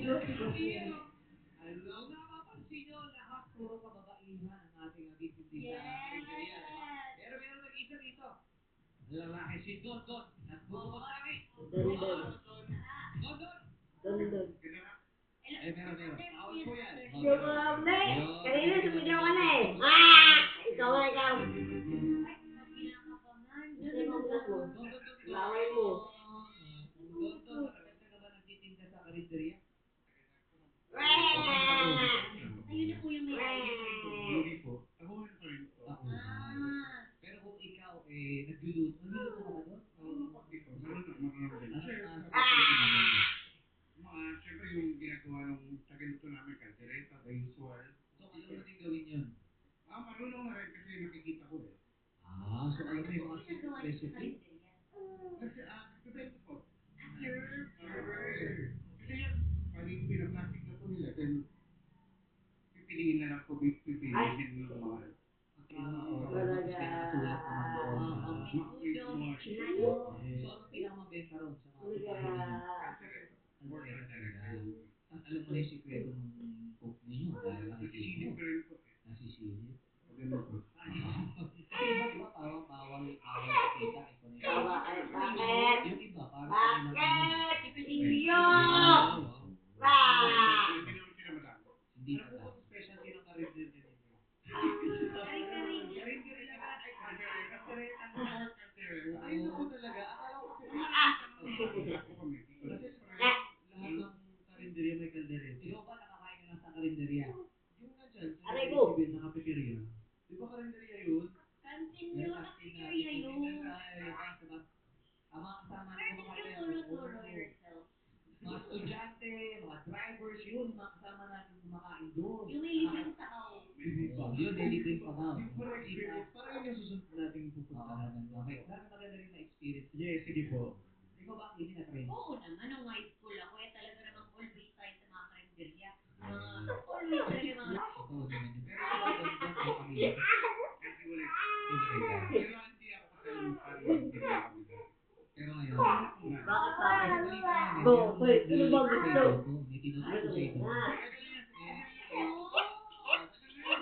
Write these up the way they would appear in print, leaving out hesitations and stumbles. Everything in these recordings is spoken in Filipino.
Kung napapansin nyo, lahat puro kababaihan ang ating agitindi sa karinderya. Pero meron nag-isa dito. Lalaki si Dondon. Nagbubumataki. Dondon. Dondon! Dondon. Meron. Bawal po yan. Sumabli! Kanina sumigaw ka na eh. Ikaw na ikaw. Kasi mamutas mo. Laway mo. Dondon, matagal ka na ba nagtitinda sa karinderya? Ayun na po yung may Hindi po. Ako ngayon pa rin po. Pero kung ikaw, nagluluto ka ba doon? Hindi po. Marunong din. Siyempre yung ginagawa ng tagaluto namin, kaldereta, the usual. So, alam mo din gawin yun? Marunong na rin kasi nakikita ko eh. So alam mo yung mga secret recipe? Kasi, depende po. Kasi yan, pag pinaplastic na po nila, then pipiliin na lang po, pipiliin yung mga Pinakasulat naman doon. mga So, ano pinakamabenta ron sa mga pagkain? Alam mo na yung sikreto ng cook ninyo dahil nakikita mo. rin po. Nasisilip. Ganun po. Kasi iba, di ba, parang bawal kita. Bakit? Yung iba, parang Bakit? Iyo! Hindi naman sila madami. hindi na lang. Specialty ng karinderya ninyo. Karinderya ka. Ay, naku talaga. Akala ko kasi lahat ng karinderya may kaldereta. Ikaw ba nakakain ka lang sa karinderya? Yung nandyan, sa Aray ko. Isibin na kapeterya. Di ba karinderya yun? Kantin yun, cafeteria yun. Ang mga kasama na Pero kumakain hindi yung turo yourself. mga estudyante, mga drivers, yun, mga kasama natin kumakain doon. Yung may libreng tao. Yun, libreng pagaw. Yung for experience, parang yun yung susunod natin pupuntahan. Okay, maganda rin na experience. Yes, sige po. Ikaw ba, hindi na-train? Oo naman, nung high school ako, talaga namang always tayo sa mga karinderya. Always talaga mga... Totoo naman yun. Pero ikaw, doon sa pamilya. Kasi wala. Iba-iba. Pero hindi ako kasali ng karinderya kami. Pero ngayon, Bakit sa akin? balita namin, Go, meron wait, ano ba nag-release gusto? sa ito, may tinututo sa ito. May tutok to sa dito.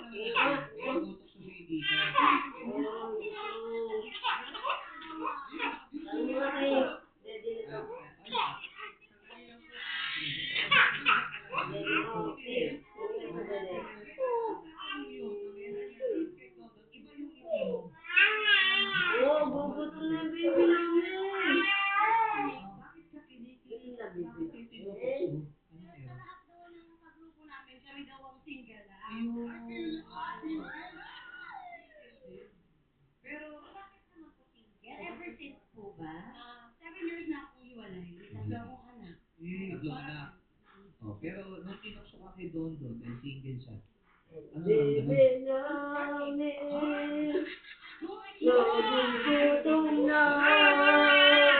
Gugutom na yung baby namin. Sa lahat daw ng kagrupo namin, kami daw ang single na. Pero, Bakit naman po single? Ever since po ba? 7 years na akong hiwalay. Tatlo akong anak. tatlong anak. Pero nung tinukso ka kay Dondo, dahil single siya, ano Baby naramdaman? namin. Nagugutom na.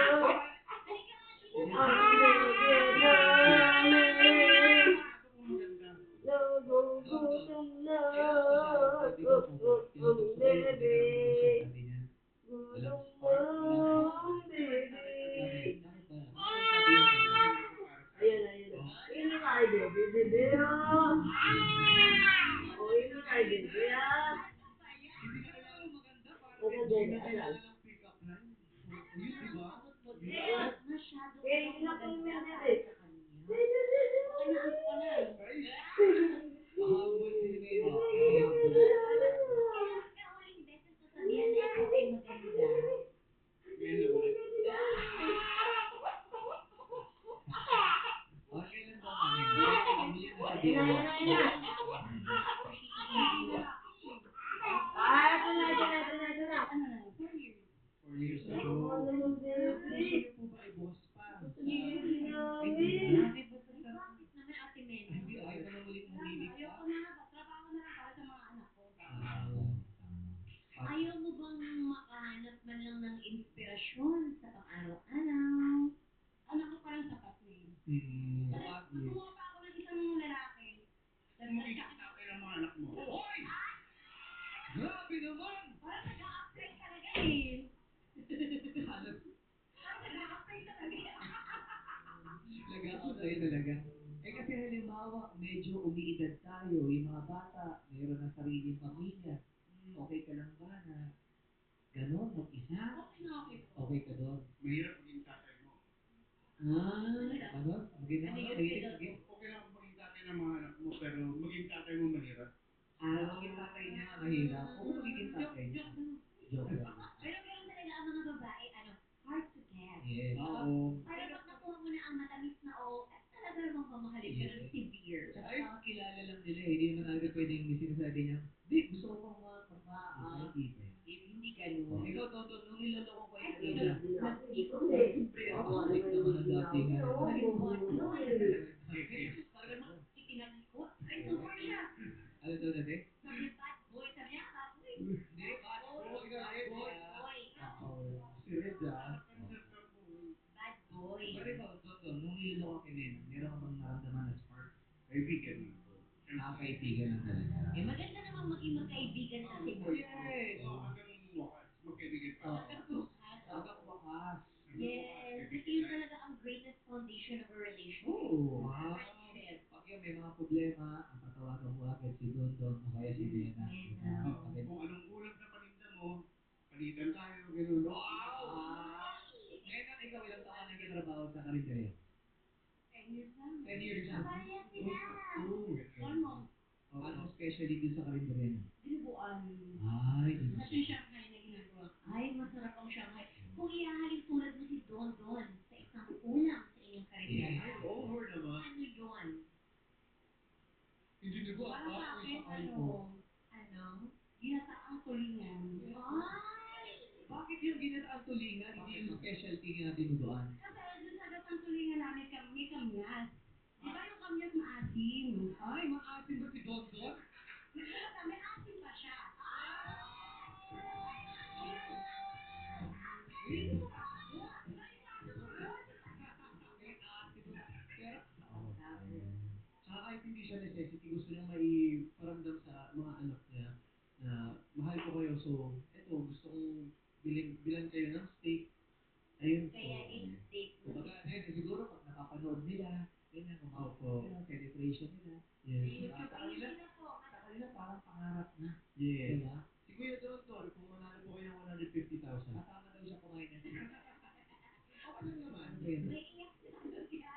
Ang baby namin. Nagugutom na. Ang baby. Gutom na, baby. Ayun. Yun yung idol, baby. Oh, yun yung idol. Kaya, maganda yun. Asan? Masyado Eh, yun na po yung manager eh. Humble si Mary. Kailan ka huling beses nasabihan na ikaw ay maganda? Kailan ba namin? Huli na sabihan. Ah, ito na. 4 years ago. Ano yung baby? Po ba ay bukas pa? Baby Hindi. namin. Bakit naman Ate Mel? Hindi, ayaw ko na muling umilig ka. Ayoko na, trabaho na lang para sa mga anak ko. Ah, Ayaw mo bang makahanap man lang ng inspirasyon sa pang-araw-araw? Anak ko parang sapat na yun. Kumuha pa ako ng isang lalaki. Sabi ng mga anak mo, hoy! Grabe naman! Parang nag-a-apply talaga eh. Halos Parang nag-a-apply talaga. nag-out sa'yo talaga. Eh kasi halimbawa, medyo umiidad tayo, yung mga bata, mayroon ng sariling pamilya. Okay ka lang ba na gano'n, mag-isa? Okay na okay po. Okay ka doon? Mahirap maging tatay mo. Ano? Maging Ano yun, mahilig, Pedro? maging... Okay lang maging tatay ng mga anak mo, pero maging tatay mo mahirap. Maging tatay niya, mahirap. Oo, magiging tatay niya. Joke lang. Pero meron talaga ang mga babae, hard to get. Yes. Oo. Para pag nakuha mo na ang matamis na o, talaga namang mamahalin ka ng severe. Tsaka nakakilala lang nila eh. Hindi naman natin pwedeng sinasabi niya, di, gusto ko pang makakita. Hindi ganun. Ikaw, Toto, nung niloloko ko Ay, yung sino? kanina. Hindi ko. Kapasalik naman ang dating. Naging buwan ko. Talaga naman itinalikot. Ay, super siya. Ano to dati? Sabi niya, bad boy. Sabi niya, bad boy. Hindi, bad boy. Si Red ah. Bad boy. Pero ikaw, Toto, nung niloloko kay Nena, meron ka bang naramdaman na spark? Kaibigan mo. Kaibigan na talaga. Eh, maganda namang maging magkaibigan kasi mo. Yes! Oo, hanggang wakas, magkaibigan pa. Hanggang wakas. Yes. Kasi yun talaga ang greatest foundation of a relationship. Oo. Friendship. Pag yun may mga problema, ang tatawagan mo agad si Don Don o kaya si Nena. Nena. Kung anong ulam na paninda mo, palitan tayo, gano'n. Nena, ikaw ilang taon na nagtatrabaho sa karinderya? 10 years lang. 10 years na. Parehas sila. Almost. Anong specialty dun sa karinderya niyo? Dinuguan. Ay, At yung Shanghai na ginagawa. Ay, masarap ang Shanghai. Kung ihahalin tulad mo si Don Don sa isang ulam sa inyong karinderya. Over naman. Ano yun? Hindi ko Para sa akin, ginataang tulingan. Ay! bakit yung ginataang tulingan, hindi yung specialty nga dinuguan? Kasi doon sa gatang tulingan namin, may kamyas. Di ba yung kamyas maasim? Ay, maasim ba si Don Don? May asim pa siya. Tsaka kahit hindi siya necessity, gusto niya maiparamdam sa mga anak niya na mahal ko kayo, so eto, gusto kong bilan kayo ng steak. Ayun. Kaya it's steak. Kumbaga, siguro pag napapanood nila, ganyan, kumakaw celebration nila. Yes. Sa kanila parang pangarap na. Yes. Diba? Si Kuya Don Don, kung manalo po kayo ng 150,000, kasama daw siya kumain ng steak. Okay lang naman. May iyak na siya.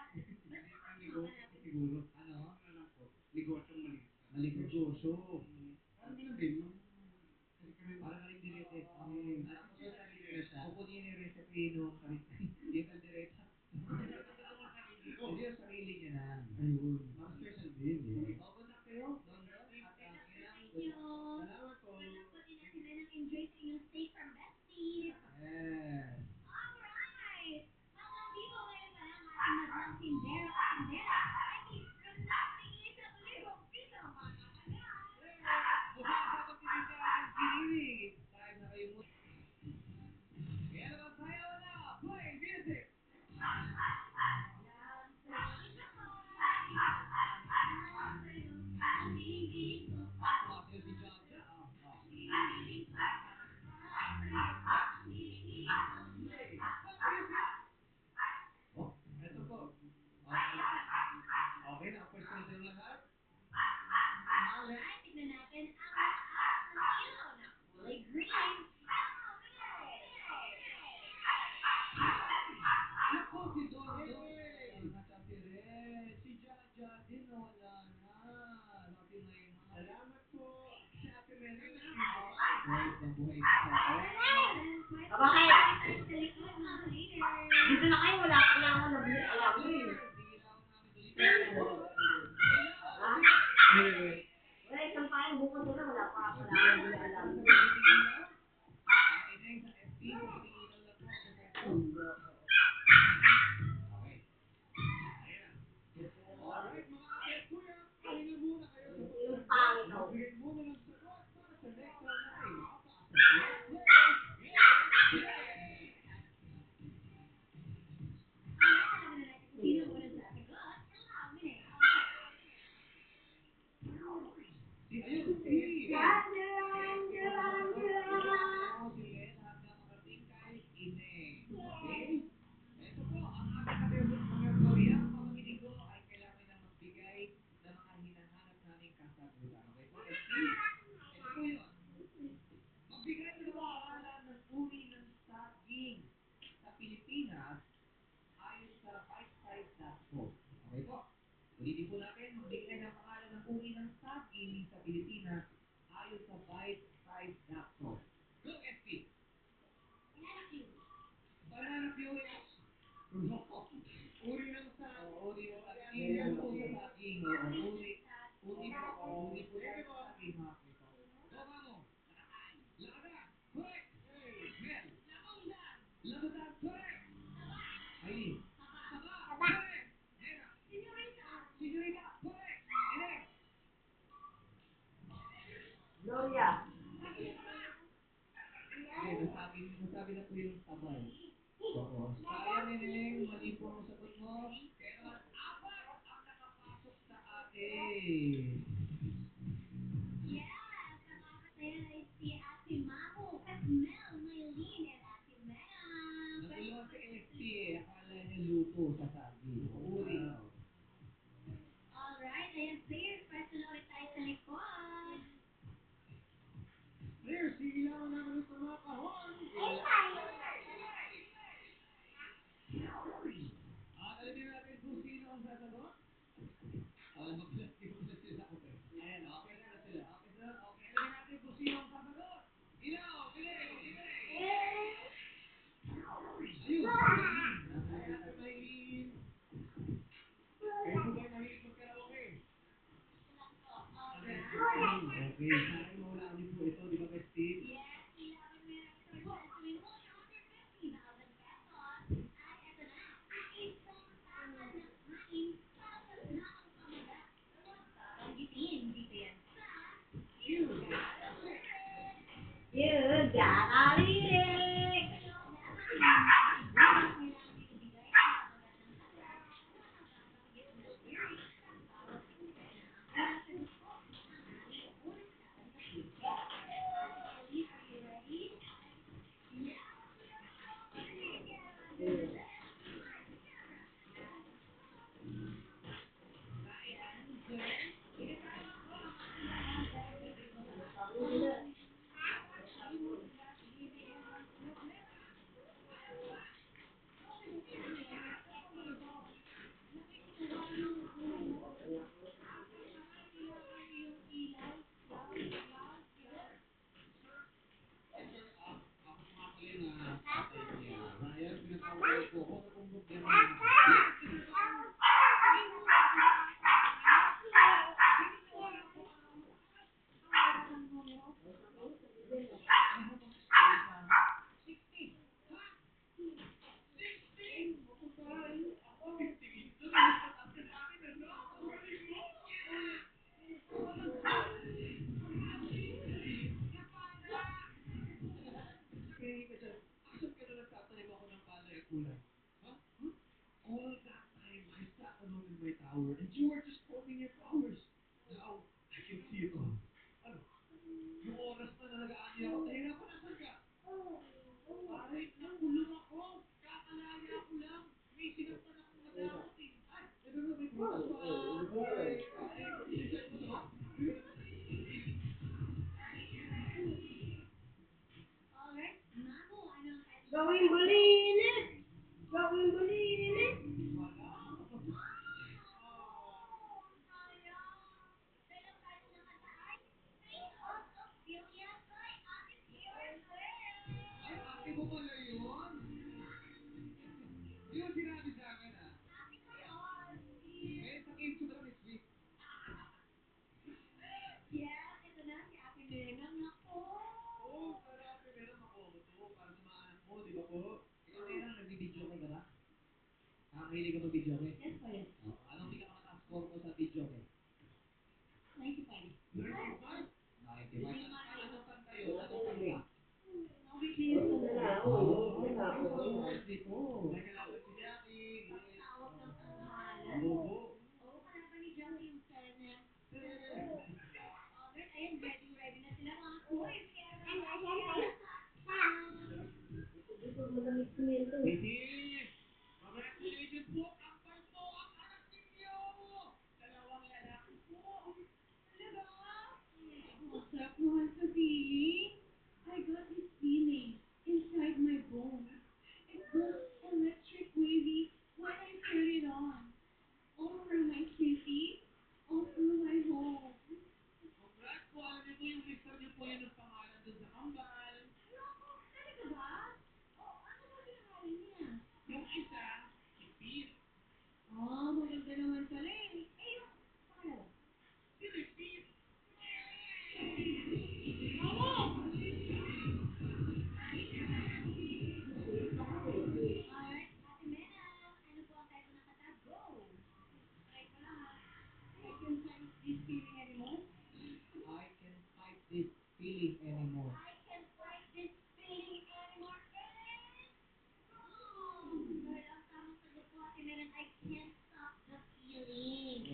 Ang negosyo ko siguro. Ano? Ano lang po, negosyong maliit. Maligosyo. Parang ganun din. Kasi kami, Parang karinderete. Mm. Tapos yung sarili na siya. Kukunin yung recipe nung karinderete. Yung kaldereta. Hindi yung sarili niya na. ayun. Parang special din eh. O, good luck kayo. Don Don. At Thank you. Salamat po. Pagkakutin na sila ng enjoy sa inyong steak from Besties. yes. Alright! Mga vivo ngayon pa lang ating madlang tindero at tindera ay tingin isang libong piso mga kagad. Mula sa pagtitinda ng sinilig. Time na kayo muna. Kaya naman sayaw na. Play music. Sumasayaw si Jaja. Oh, eto po. Okay na, pwesto na silang lahat. Alright, tignan natin ang taas ng kilo na kulay green. Ako si Don Don. At si Red. Si Jaja din wala na. Lati na yung mga. Salamat po. Si Ate Mary. Buhay pa, buhay pa. Bakit? Sa likod, mga later. Dito na kayo, wala ko lang ako nabili. Wala ko eh. Ha? Wala, isang pain bukas na wala pa. Wala ko nabili alam. Alright, mga ate at kuya, pahinga muna kayo sa Yung pangit ako. magbigay muna ng sagot para sa next round natin. Alright, alamin na natin kung sino muna sa sagot. Allow me na. Ulitin po natin, magbigay ng pangalan ng uri ng saging sa Pilipinas ayon sa bite-size.com. Go, SP! Banana Q is wrong. Uri ng saging. Uri ng saging. Uri po sa saging. Uri po sa saging, mga kaibigan. Go, vamos! Lakadan! Correct! Mel! Lamutan! Correct! Aileen! Saba! Correct! Nena! Senyorita! Correct! Ines! Gloria. Okay, nasabi na po yung sabay. Oo. Sayang, Neneng. Mali po ang sagot mo. Kaya naman, apat ang nakapasok sa atin. Yes, nakakasaya na si Ate Mamo, Mel, Maylene, and Ate Mel. Nagulo si SP eh. Akala niya luto sa sabi. Uri. Alright, ayan, players, question ulit tayo sa likod. Players, sigilangan naman ito mga kahon. Alamin natin kung sino ang sasagot. Mag-plastic mo na sila. Okay. Ayan, okay na sila. Okay, sir. Okay, alamin natin kung sino ang sasagot. Ilaw, bilis, bilis. Ayun, Maylene. Nasa Maylene. Kayo po ba'y mahilig mag-karaoke? Okay. Okay. Sana mawala niyo po ito, di ba, Steve? Yes, kailangan mo yan. Ito, gagawin mo yung under 50,000 pesos. Ay, eto na. Isang tama na kain, tapos na ang pamagat. Banggitin, dito yan sa You got a lyric. Ako nga pala yung tatay niya. Ryan, pinatawag ko. Ako na kung problema. Asan ka na nagtatanim ako ng palay kulay? Huh? All that time, I sat alone in my tower, and you were just combing your flowers. Now, I can see it all. Ano? Yung oras na nalagaan ako, nahirapan nasan ka? Pare, nakulong ako. Kakalaya ko lang. May sinampan akong madamot eh. Ay, may bukas pa. Alright, Mamo, ano ang question? Gawin bulilit. Gawin bulilit. Ay, ate mo pala yun. Di mo sinabi sa akin ah. Eh, sa game ko lang next week. Yes, ito na si Ate Menang. Nako. Oo, para ate meron ako to para sa mga anak mo, di ba po? Ikaw meron, nag-video ka ba? Nakakahilig ka mag-video ka? Yes po, yes. Anong pinaka-mataas-score mo sa video ka? 95. 95? 95. Anong kanta yun? Anong kanta? Weekly news ko na. Oo. Dito. Nagkalaban si Jackie. Tawag ng pangalan. Bobo. Oo, kalaban ni Jackie yung Sernet. Alright, ayun, ready na sila mga boys. Dito madamig semento. Hindi. Congratulations po. Ang mo ang anak ninyo. Dalawang lalaki po. Talaga? Masarap naman sa feeling. I got this feeling inside my bones. It goes electric wavy when I turn it on. Over my sweetie.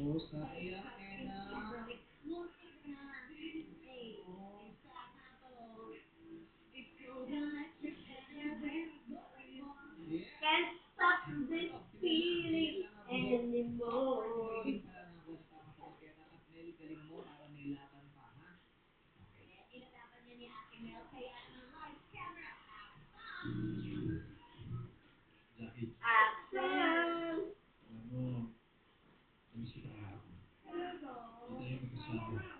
Oh, sayang eh na. Yeah. Can't stop this feeling anymore. Feeling pala na ako na tama sa kaya at Nel, galing mo para may laban pa, ha? Jackie, Action! alam mo, namiss kita kahapon. Hindi tayo magkasama.